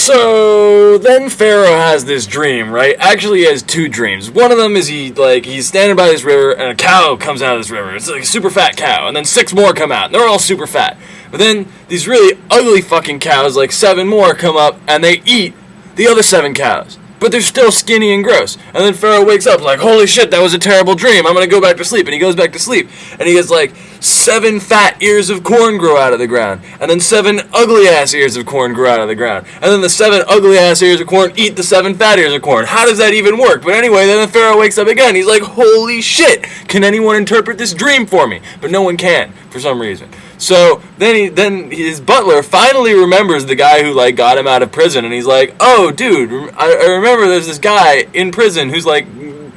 So then Pharaoh has this dream, right? Actually, he has two dreams. One of them is he's standing by this river, and a cow comes out of this river. It's like a super fat cow, and then 6 more come out, and they're all super fat. But then these really ugly fucking cows, like 7 more, come up, and they eat the other 7 cows. But they're still skinny and gross. And then Pharaoh wakes up like, holy shit, that was a terrible dream. I'm going to go back to sleep. And he goes back to sleep. And he gets like 7 fat ears of corn grow out of the ground. And then 7 ugly-ass ears of corn grow out of the ground. And then the 7 ugly-ass ears of corn eat the 7 fat ears of corn. How does that even work? But anyway, then the Pharaoh wakes up again. He's like, holy shit, can anyone interpret this dream for me? But no one can, for some reason. So then his butler finally remembers the guy who like got him out of prison, and he's like, "Oh, dude, I remember there's this guy in prison who's like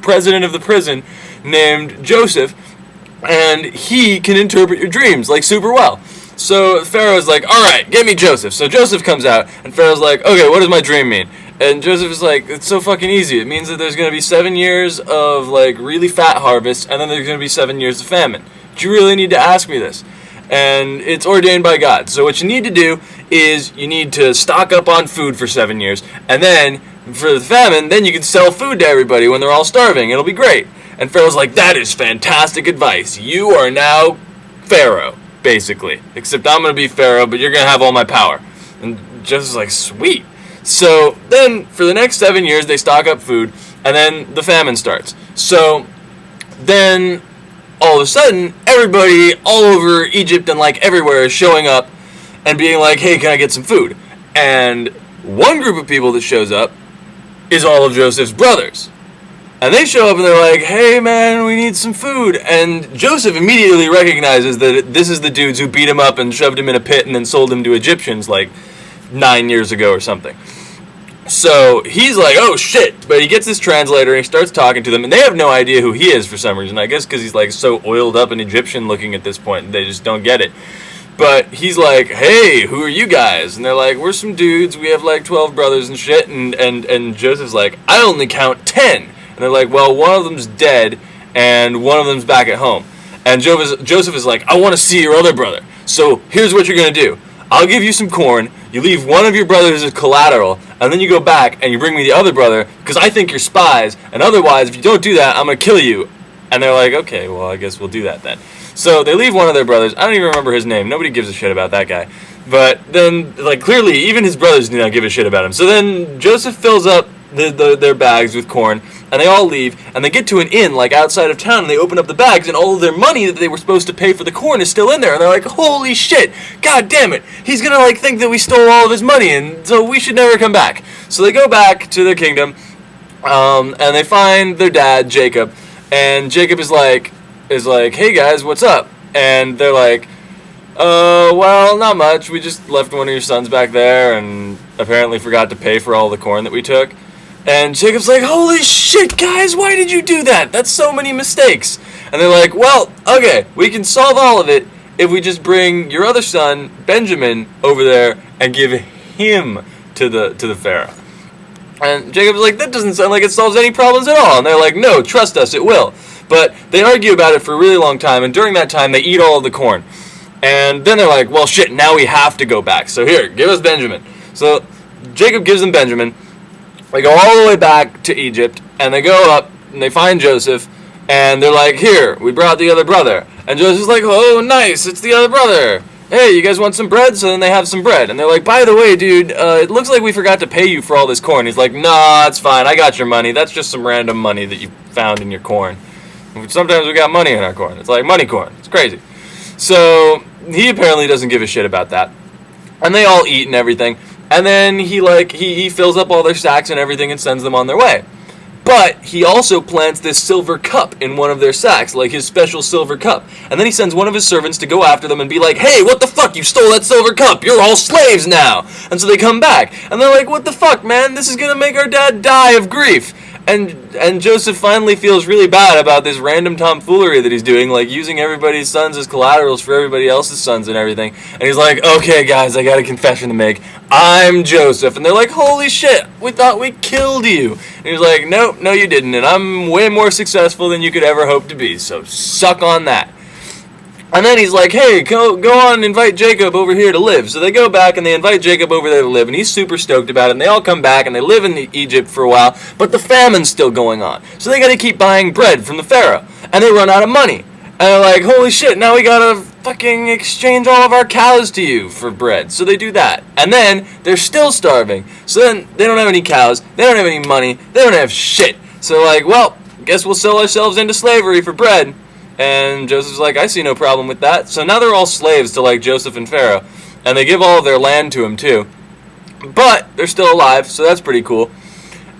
president of the prison named Joseph, and he can interpret your dreams like super well." So Pharaoh's like, "All right, get me Joseph." So Joseph comes out, and Pharaoh's like, "Okay, what does my dream mean?" And Joseph is like, "It's so fucking easy. It means that there's going to be 7 years of like really fat harvest, and then there's going to be 7 years of famine. Do you really need to ask me this? And it's ordained by God. So what you need to do is you need to stock up on food for 7 years, and then for the famine, then you can sell food to everybody when they're all starving. It'll be great." And Pharaoh's like, "That is fantastic advice. You are now Pharaoh, basically. Except I'm going to be Pharaoh, but you're going to have all my power." And Joseph's like, "Sweet." So then for the next 7 years, they stock up food, and then the famine starts. So then all of a sudden, everybody all over Egypt and like everywhere is showing up and being like, "Hey, can I get some food?" And one group of people that shows up is all of Joseph's brothers. And they show up and they're like, "Hey man, we need some food." And Joseph immediately recognizes that this is the dudes who beat him up and shoved him in a pit and then sold him to Egyptians like 9 years ago or something. So he's like, "Oh shit," but he gets this translator and he starts talking to them, and they have no idea who he is for some reason. I guess because he's like so oiled up and Egyptian looking at this point, they just don't get it. But he's like, "Hey, who are you guys?" And they're like, "We're some dudes. We have like 12 brothers and shit." And Joseph's like, "I only count 10. And they're like, "Well, one of them's dead and one of them's back at home." And Joseph is like, "I want to see your other brother. So here's what you're gonna do. I'll give you some corn, you leave one of your brothers as collateral, and then you go back and you bring me the other brother, because I think you're spies, and otherwise, if you don't do that, I'm going to kill you." And they're like, "Okay, well, I guess we'll do that then." So they leave one of their brothers. I don't even remember his name. Nobody gives a shit about that guy. But then, like, clearly, even his brothers do not give a shit about him. So then Joseph fills up their bags with corn, and they all leave, and they get to an inn, like, outside of town, and they open up the bags, and all of their money that they were supposed to pay for the corn is still in there, and they're like, "Holy shit, god damn it, he's gonna, like, think that we stole all of his money, and so we should never come back." So they go back to their kingdom, and they find their dad, Jacob, and Jacob is like, "Hey guys, what's up?" And they're like, "Well, not much, we just left one of your sons back there, and apparently forgot to pay for all the corn that we took." And Jacob's like, "Holy shit, guys, why did you do that? That's so many mistakes." And they're like, "Well, okay, we can solve all of it if we just bring your other son, Benjamin, over there and give him to the Pharaoh." And Jacob's like, "That doesn't sound like it solves any problems at all." And they're like, "No, trust us, it will." But they argue about it for a really long time, and during that time, they eat all of the corn. And then they're like, "Well, shit, now we have to go back. So here, give us Benjamin." So Jacob gives them Benjamin. They go all the way back to Egypt, and they go up, and they find Joseph, and they're like, "Here, we brought the other brother." And Joseph's like, "Oh, nice, it's the other brother. Hey, you guys want some bread?" So then they have some bread, and they're like, "By the way, dude, it looks like we forgot to pay you for all this corn." He's like, "Nah, it's fine, I got your money. That's just some random money that you found in your corn. Sometimes we got money in our corn. It's like money corn. It's crazy." So he apparently doesn't give a shit about that. And they all eat and everything. And then he fills up all their sacks and everything and sends them on their way. But he also plants this silver cup in one of their sacks, like his special silver cup. And then he sends one of his servants to go after them and be like, "Hey, what the fuck? You stole that silver cup. You're all slaves now." And so they come back. And they're like, "What the fuck, man? This is going to make our dad die of grief." And Joseph finally feels really bad about this random tomfoolery that he's doing, like using everybody's sons as collaterals for everybody else's sons and everything. And he's like, "Okay, guys, I got a confession to make. I'm Joseph." And they're like, "Holy shit, we thought we killed you." And he's like, "Nope, no you didn't. And I'm way more successful than you could ever hope to be. So suck on that." And then he's like, hey, go on and invite Jacob over here to live. So they go back and they invite Jacob over there to live, and he's super stoked about it. And they all come back and they live in Egypt for a while, but the famine's still going on. So they got to keep buying bread from the Pharaoh, and they run out of money. And they're like, holy shit, now we gotta fucking exchange all of our cows to you for bread. So they do that. And then they're still starving. So then they don't have any cows, they don't have any money, they don't have shit. So like, well, guess we'll sell ourselves into slavery for bread. And Joseph's like, I see no problem with that. So now they're all slaves to like Joseph and Pharaoh. And they give all of their land to him too. But they're still alive, so that's pretty cool.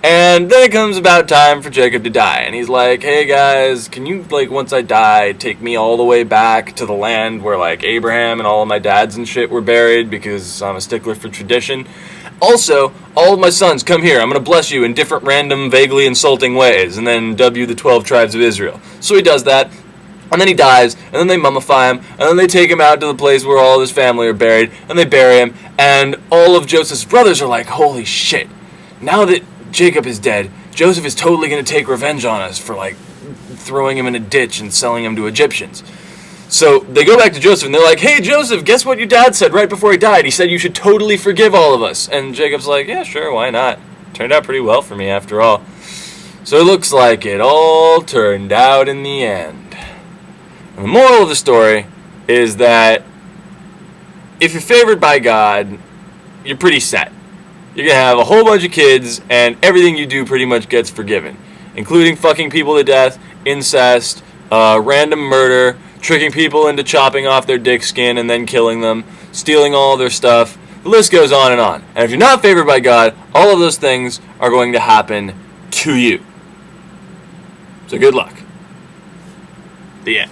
And then it comes about time for Jacob to die. And he's like, hey guys, can you, like, once I die, take me all the way back to the land where, like, Abraham and all of my dads and shit were buried, because I'm a stickler for tradition. Also, all of my sons, come here. I'm going to bless you in different random, vaguely insulting ways, and then dub you the 12 tribes of Israel. So he does that. And then he dies, and then they mummify him, and then they take him out to the place where all of his family are buried, and they bury him, and all of Joseph's brothers are like, holy shit, now that Jacob is dead, Joseph is totally going to take revenge on us for, like, throwing him in a ditch and selling him to Egyptians. So they go back to Joseph, and they're like, hey, Joseph, guess what your dad said right before he died? He said you should totally forgive all of us. And Jacob's like, yeah, sure, why not? Turned out pretty well for me, after all. So it looks like it all turned out in the end. And the moral of the story is that if you're favored by God, you're pretty set. You're going to have a whole bunch of kids, and everything you do pretty much gets forgiven, including fucking people to death, incest, random murder, tricking people into chopping off their dick skin and then killing them, stealing all their stuff. The list goes on and on. And if you're not favored by God, all of those things are going to happen to you. So good luck. The end.